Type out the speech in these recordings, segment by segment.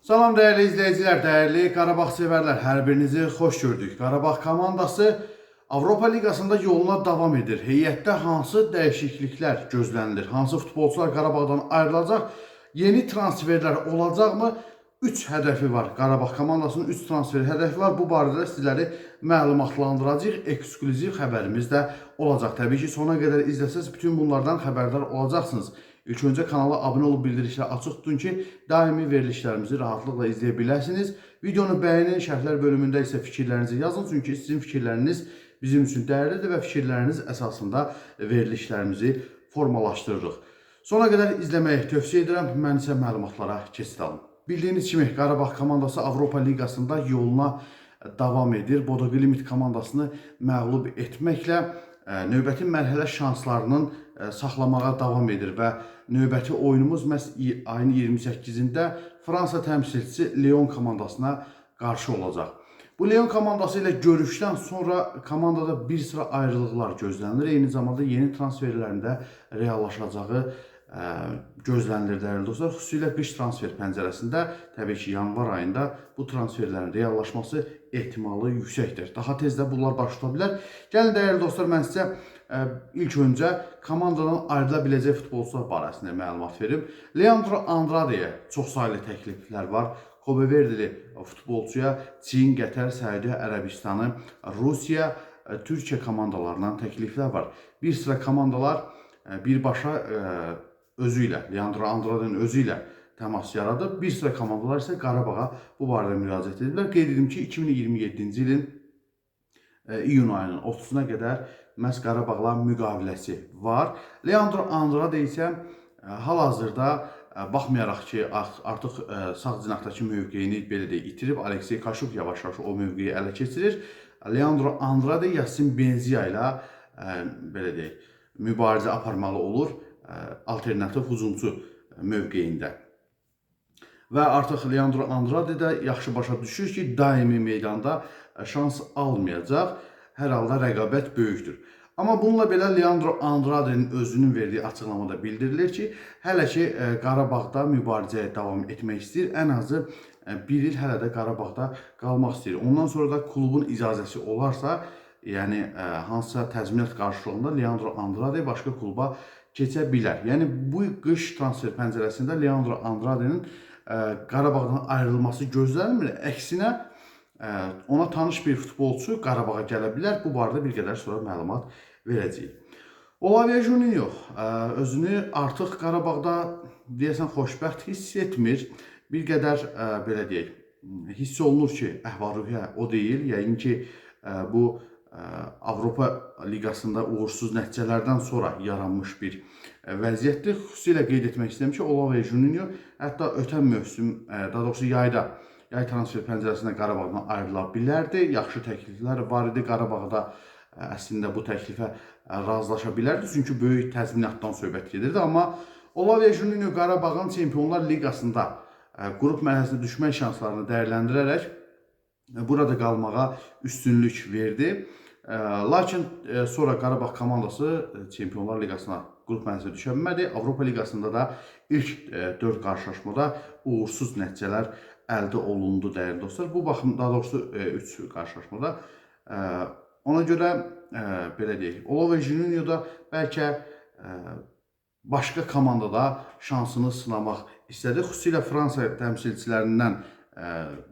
Salam değerli izleyiciler, değerli Qarabağ sevərlər, hər birinizi xoş gördük. Qarabağ komandası Avropa Liqasında yoluna davam edir. Heyətdə hansı dəyişikliklər gözlənilir? Hansı futbolçular Qarabağdan ayrılacaq? Yeni transferlər olacaqmı? 3 hədəfi var. Qarabağ komandasının 3 transfer hədəfi var. Bu barədə sizləri məlumatlandıracağıq. Eksklüziv xəbərimiz də olacaq. Təbii ki, sona qədər izləsəz bütün bunlardan xəbərdar olacaqsınız. İlk öncə kanala abunə olub bildirişləri açıq tutun ki, daimi verilişlərimizi rahatlıqla izləyə biləsiniz. Videonu bəyənin, şərhlər bölümündə isə fikirlərinizi yazın. Çünki sizin fikirləriniz bizim üçün dəyərlidir və fikirləriniz əsasında verilişlərimizi formalaşdırırıq. Sona qədər izləməyi tövsiyə edirəm. Mən isə məlumatlara keçid alım. Bildiyiniz kimi Qarabağ komandası Avropa Liqasında yoluna davam edir. Bodo Glimt komandasını məğlub etməklə növbəti mərhələ şanslarının saxlamağa davam edir və növbəti oyunumuz məhz ayın 28-də Fransa təmsilçisi Lyon komandasına qarşı olacaq. Bu Lyon komandası ilə görüşdən sonra komandada bir sıra ayrılıqlar gözlənilir. Eyni zamanda yeni transferlərində reallaşacağı gözlənilir dəyərli dostlar. Xüsusilə qış transfer pəncərəsində təbii ki, yanvar ayında bu transferlərin reallaşması ehtimalı yüksəkdir. Daha tez də bunlar baş tuta bilər. Gəlin dəyərli dostlar, mən sizə ilk öncə komandadan ayrıla biləcək futbolçular barəsində məlumat verim. Leandro Andrade'yə çox saylı təkliflər var. Kobe Verdili futbolçuya Çin, Qətər, Səudiyyə Ərəbistanı, Rusiya, Türkiyə komandalarından təkliflər var. Bir sıra komandalar birbaşa özü ilə, Leandro Andrade'nin özü ilə təmas yaradıb. Bir sıra komandalar isə Qarabağa bu barədə müraciət ediblər. Qeyd edim ki, 2027-ci ilin iyun ayının 30-una qədər məhz Qarabağla müqaviləsi var. Leandro Andrade isə hal-hazırda baxmayaraq ki, artıq sağ cinahdakı mövqeyini belə də itirib, Aleksey Kaşuk yavaş-yavaş o mövqeyi ələ keçirir. Leandro Andrade Yasin Benzia ilə belə deyək, mübarizə aparmalı olur alternativ hücumçu mövqeyində. Və artıq Leandro Andrade də yaxşı başa düşür ki, daimi meydanda şans almayacaq. Hər halda rəqabət böyükdür. Amma bununla belə Leandro Andrade'nin özünün verdiyi açıqlamada bildirilir ki, hələ ki Qarabağda mübarizəyə davam etmək istəyir. Ən azı bir il hələ də Qarabağda qalmaq istəyir. Ondan sonra da klubun icazəsi olarsa, yəni hansısa təzminat qarşılığında Leandro Andrade başqa kluba keçə bilər. Yəni bu qış transfer pəncərəsində Leandro Andrade'nin Qarabağdan ayrılması gözlənilmir. Əksinə ona tanış bir futbolçu Qarabağa gələ bilər. Bu barədə bir qədər sonra məlumat verəcəyik. Olaviya Juninho özünü artıq Qarabağda deyəsən xoşbəxt hiss etmir. Bir qədər belə deyək, hiss olunur ki, əhval-ruhiyyə o deyil. Yəqin ki, bu Avropa Liqasında uğursuz nəticələrdən sonra yaranmış bir vəziyyətdir. Xüsusilə qeyd etmək istəyirəm ki, Olaviya Juninho hətta ötən mövsüm, daha doğrusu yay transfer pəncərəsində Qarabağdan ayrıla bilərdi. Yaxşı təkliflər var idi. Qarabağda əslində bu təklifə razılaşa bilərdi. Çünki böyük təzminatdan söhbət gedirdi. Amma Olaviya Juninho Qarabağın Çempionlar Liqasında qrup mərhələsində düşmək şanslarını dəyərləndirərək burada qalmağa üstünlük verdi. Lakin sonra Qarabağ komandası Çempionlar Liqasına qrup mərhələsində düşə bilmədi. Avropa Liqasında da ilk 4 qarşılaşmada uğursuz nəticələr əldə olundu dəyərli dostlar. Bu baxım, daha doğrusu 3 qarşılaşmada. Ona görə belə deyək, Olaviya Juninho da bəlkə başqa komandada şansını sınamaq istədi. Xüsusilə Fransa təmsilçilərindən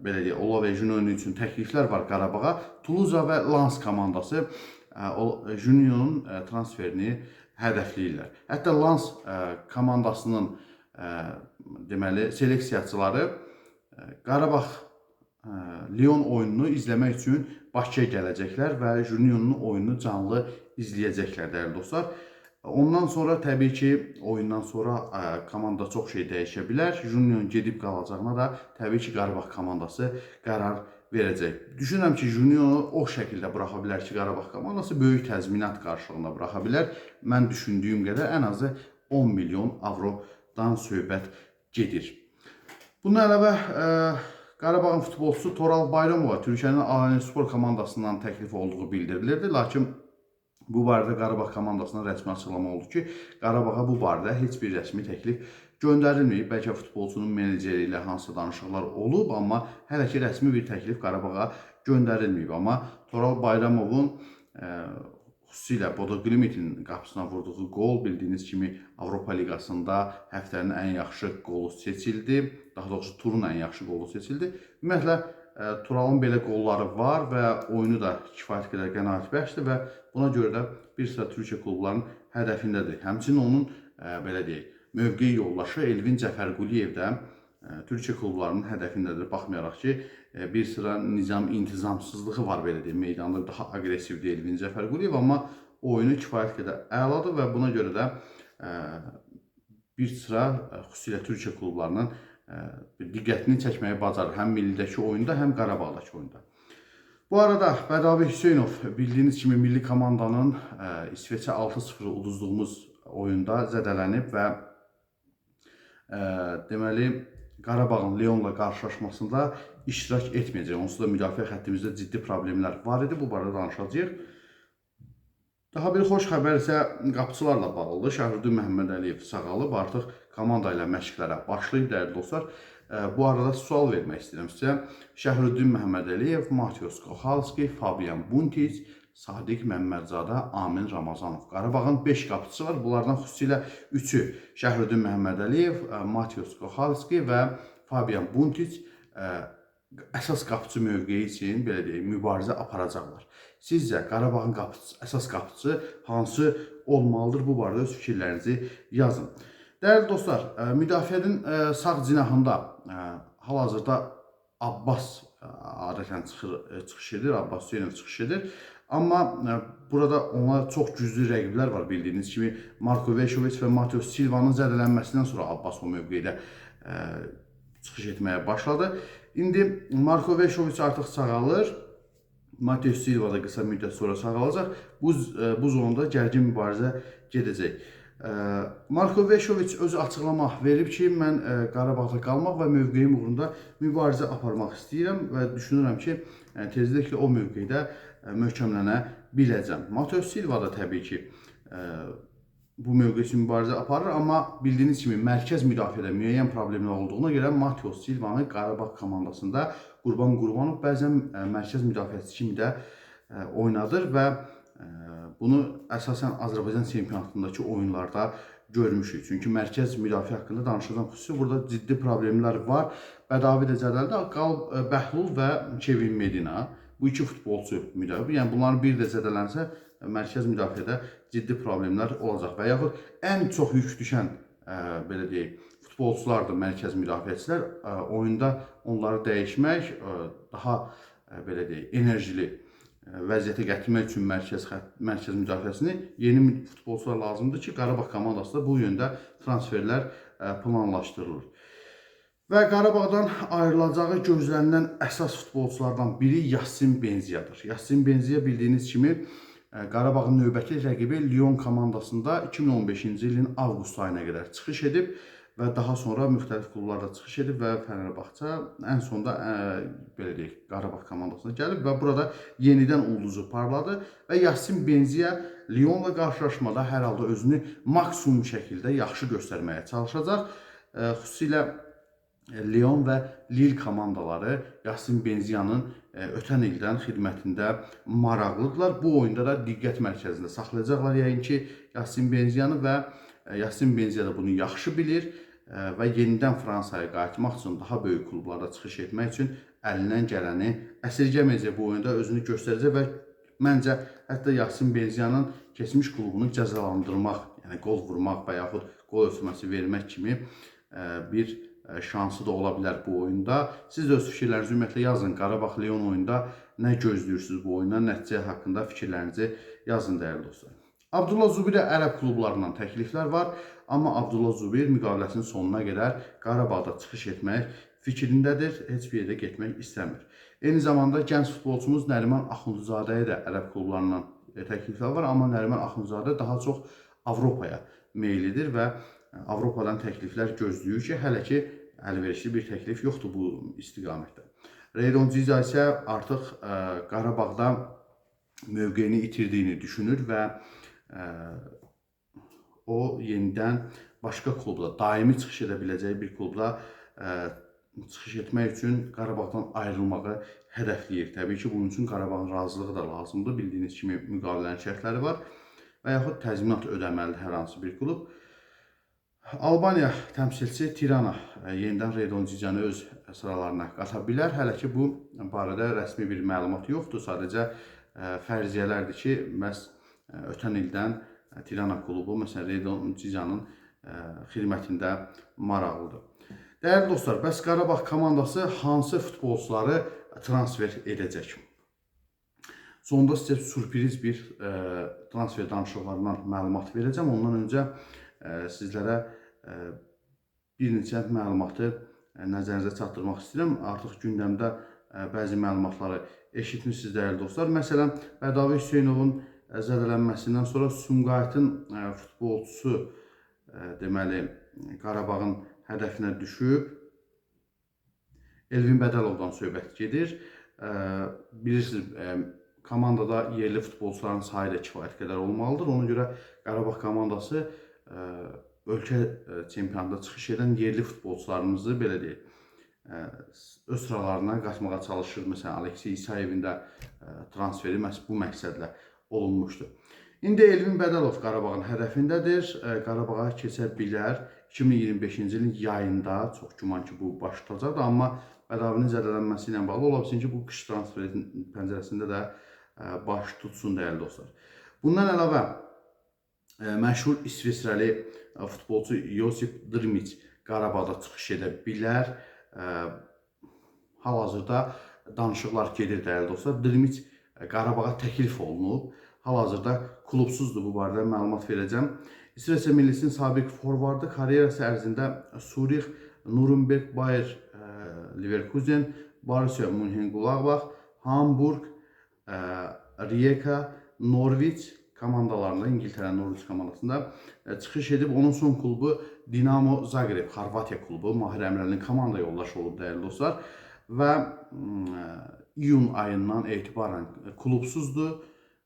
belə deyək, Olaviya Juninho üçün təkliflər var Qarabağa. Toulouse və Lens komandası Juninho'nun transferini hədəfləyirlər. Hətta Lens komandasının deməli seleksiyaçıları Qarabağ Lyon oyununu izləmək üçün Bakıya gələcəklər və Juninho'nun oyununu canlı izləyəcəklər dəyərli dostlar. Ondan sonra təbii ki, oyundan sonra komanda çox şey dəyişə bilər. Juninho'nun gedib qalacağına da təbii ki, Qarabağ komandası qərar verəcək. Düşünürəm ki, Juninho'nu o şəkildə buraxa bilər ki, Qarabağ komandası böyük təzminat qarşılığında buraxa bilər. Mən düşündüyüm qədər ən azı 10 milyon avrodan söhbət gedir. Bundan əlavə Qarabağın futbolçusu Toral Bayramova Türkiyənin Alanyaspor komandasından təklif olduğu bildirilirdi. Lakin bu barədə Qarabağ komandasına rəsmi açıqlama oldu ki, Qarabağa bu barədə heç bir rəsmi təklif göndərilməyib. Bəlkə futbolçunun meneceri ilə hansısa danışıqlar olub, amma hələ ki rəsmi bir təklif Qarabağa göndərilməyib. Amma Toral Bayramovun xüsusilə Bodo Glimit'in qapısına vurduğu qol bildiyiniz kimi Avropa Liqasında həftənin ən yaxşı qolu seçildi. Daha doğrusu turun ən yaxşı qolu seçildi. Ümumiyyətlə Turalın belə qolları var və oyunu da kifayət qədər qənaətbəxşdir və buna görə də bir sıra Türkiyə klublarının hədəfindədir. Həmçinin onun belə deyək, mövqeyi yoldaşı Elvin Cəfərquliyev də Türkiyə klublarının hədəfindədir. Baxmayaraq ki, bir sıra intizamsızlığı var belə deyək, meydanda daha aqressivdir Elvin Cəfərquliyev, amma oyunu kifayət qədər əladır və buna görə də bir sıra xüsusilə Türkiyə klublarının diqqətini çəkməyi bacarır. Həm millidəki oyunda, həm Qarabağdakı oyunda. Bu arada Bədavi Hüseynov bildiyiniz kimi milli komandanın İsveçə 6-0 uduzduğumuz oyunda zədələnib və deməli Qarabağın Leonla qarşılaşmasında iştirak etməyəcək. Onsuz da müdafiə xəttimizdə ciddi problemlər var idi. Bu barədə danışacağıq. Daha bir xoş xəbər isə qapıçılarla bağlıdır. Şəhrüddin Məhəmmədəliyev sağalıb, artıq komanda ilə məşqlərə başlayıb, dəyərli dostlar. Bu arada sual vermək istəyirəm sizə. Şəhrüddin Məhəmmədəliyev, Matios Kohalski, Fabian Buntic, Sadiq Məmmədzadə, Amin Ramazanov. Qarabağın 5 qapıçısı var. Bunlardan xüsusilə 3-ü Şəhrüddin Məhəmmədəliyev, Matios Kohalski və Fabian Buntic əsas qapıçı mövqeyi üçün belə deyək, mübarizə aparacaqlar. Sizcə Qarabağın əsas qapıçısı hansı olmalıdır? Bu barədə öz fikirlərinizi yazın. Dəyərli dostlar, müdafiənin sağ cinahında hal-hazırda Abbas adətən çıxış edir, Abbas Hüseynov çıxış edir. Amma burada ona çox güclü rəqiblər var bildiyiniz kimi. Marko Veşoviç və Matios Silva'nın zədələnməsindən sonra Abbas o mövqedə çıxış etməyə başladı. İndi Marko Veşoviç artıq sağalır. Matios Silva da qısa müddət sonra sağalacaq. Bu zonda gərgin mübarizə gedəcək. Marko Veşoviç özü açıqlama verib ki, mən Qarabağda qalmaq və mövqeyim uğrunda mübarizə aparmaq istəyirəm və düşünürəm ki, tezliklə o mövqeydə möhkəmlənə biləcəm. Matios Silva da təbii ki, bu mövqe üçün mübarizə aparır, amma bildiyiniz kimi mərkəz müdafiədə müəyyən problemlər olduğuna görə Matios Silvanı Qarabağ komandasında Qurban Qurbanov bəzən mərkəz müdafiəçisi kimi də oynadır və bunu əsasən Azərbaycan çempionatındakı oyunlarda görmüşük. Çünki mərkəz müdafiə haqqında danışacağım xüsusi burada ciddi problemlər var. Bədavi də zədəldə, Bəhlul və Kevin Medina. Bu iki futbolçu müdafiə. Yəni bunların biri də zədələnsə mərkəz müdafiədə ciddi problemlər olacaq və yaxud ən çox yük düşən belə deyək, futbolçulardır mərkəz müdafiəçilər. Oyunda onları dəyişmək, daha belə deyək, enerjili vəziyyətə gətirmək üçün mərkəz müdafiəsini yeni futbolçular lazımdır ki, Qarabağ komandası da bu yöndə transferlər planlaşdırılır. Və Qarabağdan ayrılacağı gözlənilən əsas futbolçulardan biri Yassin Benziyadır. Yassin Benziya bildiyiniz kimi Qarabağın növbəti rəqibi Lyon komandasında 2015-ci ilin avqust ayına qədər çıxış edib və daha sonra müxtəlif klublarda çıxış edib və Fənərbağça ən sonda belə deyək, Qarabağ komandasına gəlib və burada yenidən ulduzu parladı və Yassin Benziya Lyonla qarşılaşmada hər halda özünü maksimum şəkildə yaxşı göstərməyə çalışacaq. Xüsusilə Lyon və Lille komandaları Yassin Benziyanın ötən ildən xidmətində maraqlıdırlar. Bu oyunda da diqqət mərkəzində saxlayacaqlar yəqin ki Yassin Benziyanı və Yassin Benziya da bunu yaxşı bilir və yenidən Fransaya qayıtmaq üçün, daha böyük klublarda çıxış etmək üçün əlindən gələni əsirgəməyəcək, bu oyunda özünü göstərəcək və məncə hətta Yassin Benziyanın keçmiş klubunu cəzalandırmaq, yəni qol vurmaq və yaxud qol ölçməsi vermək kimi bir şansı da ola bilər bu oyunda. Siz də öz fikirlərinizi ümumiyyətlə yazın. Qarabağ-Lyon oyunda nə gözləyirsiniz bu oyundan, nəticə haqqında fikirlərinizi yazın dəyərli dostlar. Abdullah Zubirə ərəb klublarından təkliflər var, amma Abdullah Zubir müqaviləsinin sonuna qədər Qarabağda çıxış etmək fikrindədir, heç bir yerdə getmək istəmir. Eyni zamanda gənc futbolçumuz Nəriman Axundzadəyə də ərəb klublarından təkliflər var, amma Nəriman Axundzadə daha çox Avropaya meyillidir və Avropadan təkliflər gözləyir ki, hələ ki əlverişli bir təklif yoxdur bu istiqamətdə. Reydon Ciza isə artıq Qarabağda mövqeyini itirdiyini düşünür və o yenidən başqa klubda, daimi çıxış edə biləcəyi bir klubda çıxış etmək üçün Qarabağdan ayrılmağı hədəfləyir. Təbii ki, bunun üçün Qarabağın razılığı da lazımdır. Bildiyiniz kimi müqavilənin şərtləri var və yaxud təzminat ödəməlidir hər hansı bir klub. Albaniya təmsilçisi Tirana yenidən Redon Cicanı öz sıralarına qata bilər. Hələ ki, bu barədə rəsmi bir məlumat yoxdur. Sadəcə fərziyyələrdir ki, məhz ötən ildən Tirana klubu, məsələn, Redon Cicanın xidmətində maraqlıdır. Dəyərli dostlar, bəs Qarabağ komandası hansı futbolçuları transfer edəcək? Sonda sizə sürpriz bir transfer danışıqlarından məlumat verəcəm. Ondan öncə sizlərə bir neçə məlumatı nəzərinizə çatdırmaq istəyirəm. Artıq gündəmdə bəzi məlumatları eşitmişsiniz dəyərli dostlar. Məsələn, Bədavi Hüseynovun zədələnməsindən sonra Sumqayıtın futbolçusu deməli Qarabağın hədəfinə düşüb. Elvin Bədəlovdan söhbət gedir. Bilirsiniz, komandada yerli futbolçuların sayı da kifayət qədər olmalıdır. Ona görə Qarabağ komandası ölkə çempionatında çıxış edən yerli futbolçularımızı belə deyək, öz sıralarına qatmağa çalışır. Məsələn, Aleksey İsayevin də transferi məhz bu məqsədlə olunmuşdur. İndi Elvin Bədəlov Qarabağın hədəfindədir. Qarabağa keçə bilər. 2025-ci ilin yayında çox güman ki, bu baş tutacaqdır. Amma Bədavinin zədələnməsi ilə bağlı ola bilsin ki, bu qış transferi pəncərəsində də baş tutsun dəyərli dostlar. Bundan əlavə məşhur İsveçrəli futbolçu Josip Drmic Qarabağda çıxış edə bilər. Hal-hazırda danışıqlar gedir dəyərli dostlar. Drmic Qarabağa təklif olunub. Hal-hazırda klubsuzdur, bu barədə məlumat verəcəm. İsveçrə millisinin sabiq forvardı karyerası ərzində Zürich, Nürnberg, Bayer Leverkusen, Borussia Mönchengladbach, Hamburg, Rijeka, Norwich komandalarında, İngiltərə Norwich komandasında çıxış edib. Onun son klubu Dinamo Zagreb, Xorvatiya klubu, Mahir Əmrəlinin komanda yoldaşı olub dəyərli dostlar. Və iyun ayından etibarən klubsuzdur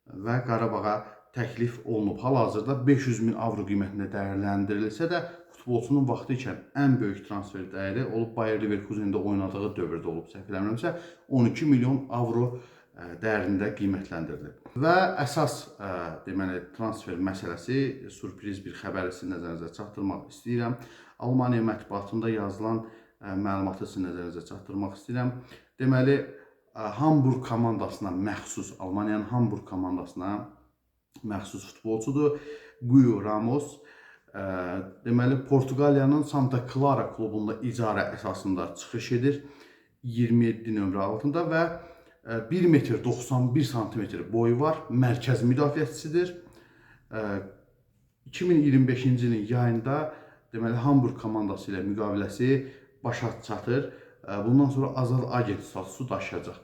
və Qarabağa təklif olunub. Hal-hazırda 500.000 avro qiymətində dəyərləndirilsə də futbolçunun vaxtı ikən ən böyük transfer dəyəri olub Bayer Leverkusen'də oynadığı dövrdə olub. Səhv eləmirəmsə 12 milyon avro dəyərində qiymətləndirilib. Və əsas deməli transfer məsələsi, sürpriz bir xəbəri sizin nəzərinizə çatdırmaq istəyirəm. Almaniya mətbuatında yazılan məlumatı sizin nəzərinizə çatdırmaq istəyirəm. Deməli Hamburg komandasına məxsus, Almaniyanın Hamburg komandasına məxsus futbolçudur. Guyo Ramos. Deməli, Portuqaliyanın Santa Clara klubunda icarə əsasında çıxış edir. 27 nömrə altında və 1 metr 91 sm boyu var. Mərkəz müdafiəçisidir. 2025-ci ilin yayında deməli Hamburg komandası ilə müqaviləsi başa çatır. Bundan sonra azad agent statusu daşıyacaq.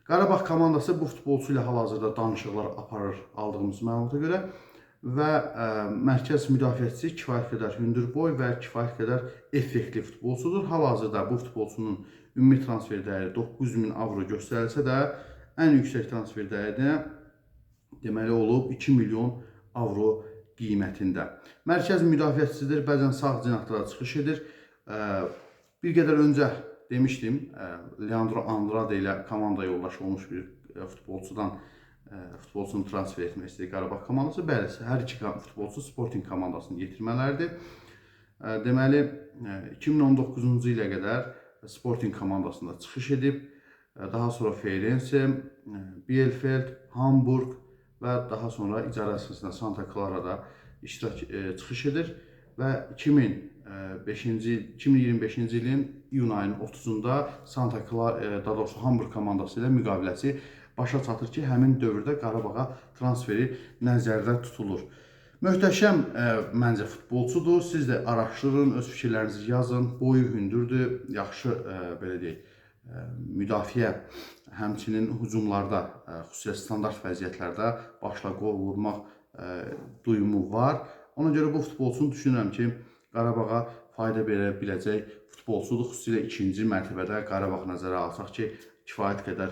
Qarabağ komandası bu futbolçu ilə hal-hazırda danışıqlar aparır aldığımız məlumata görə və mərkəz müdafiəçisi kifayət qədər hündürboy və kifayət qədər effektli futbolçudur. Hal-hazırda bu futbolçunun ümumi transfer dəyəri 900.000 avro göstərilsə də ən yüksək transfer dəyəri deməli olub 2 milyon avro qiymətində. Mərkəz müdafiəçisidir, bəzən sağ cinahda çıxış edir. Bir qədər öncə demişdim, Leandro Andrade ilə komanda yoldaşı olmuş bir futbolçunu transfer etmək istəyir Qarabağ komandası. Bəli, hər iki futbolçu Sporting komandasını yetirmələridir. Deməli, 2019-cu ilə qədər Sporting komandasında çıxış edib, daha sonra Feyrense, Bielefeld, Hamburg və daha sonra icarə əsasında Santa Clara'da çıxış edir və 2025-ci ilin iyun ayının 30-da Santa Clara, daha doğrusu Hamburg komandası ilə müqaviləsi başa çatır ki, həmin dövrdə Qarabağa transferi nəzərdə tutulur. Möhtəşəm məncə futbolçudur. Siz də araşdırın, öz fikirlərinizi yazın. Boyu hündürdür, yaxşı belə deyək, müdafiə, həmçinin hücumlarda, xüsusilə standart vəziyyətlərdə başla qol vurmaq duyumu var. Ona görə bu futbolçunu düşünürəm ki, Qarabağa fayda verə biləcək futbolçudur. Xüsusilə ikinci mərtəbədə Qarabağ nəzərə alsaq ki, kifayət qədər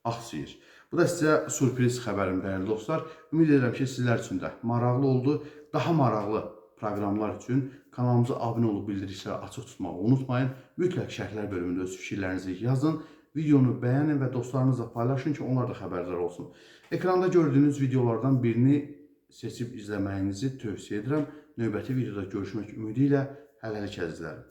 axsayır. Bu da sizə sürpriz xəbərim dəyərli dostlar. Ümid edirəm ki, sizlər üçün də maraqlı oldu. Daha maraqlı proqramlar üçün kanalımıza abunə olub bildirişləri açıq tutmağı unutmayın. Mütləq şərhlər bölümündə öz fikirlərinizi yazın. Videonu bəyənin və dostlarınızla paylaşın ki, onlar da xəbərdar olsun. Ekranda gördüyünüz videolardan birini seçib izləməyinizi tövsiyə edirəm. Növbəti videoda görüşmək ümidi ilə hələlik əzizlərim.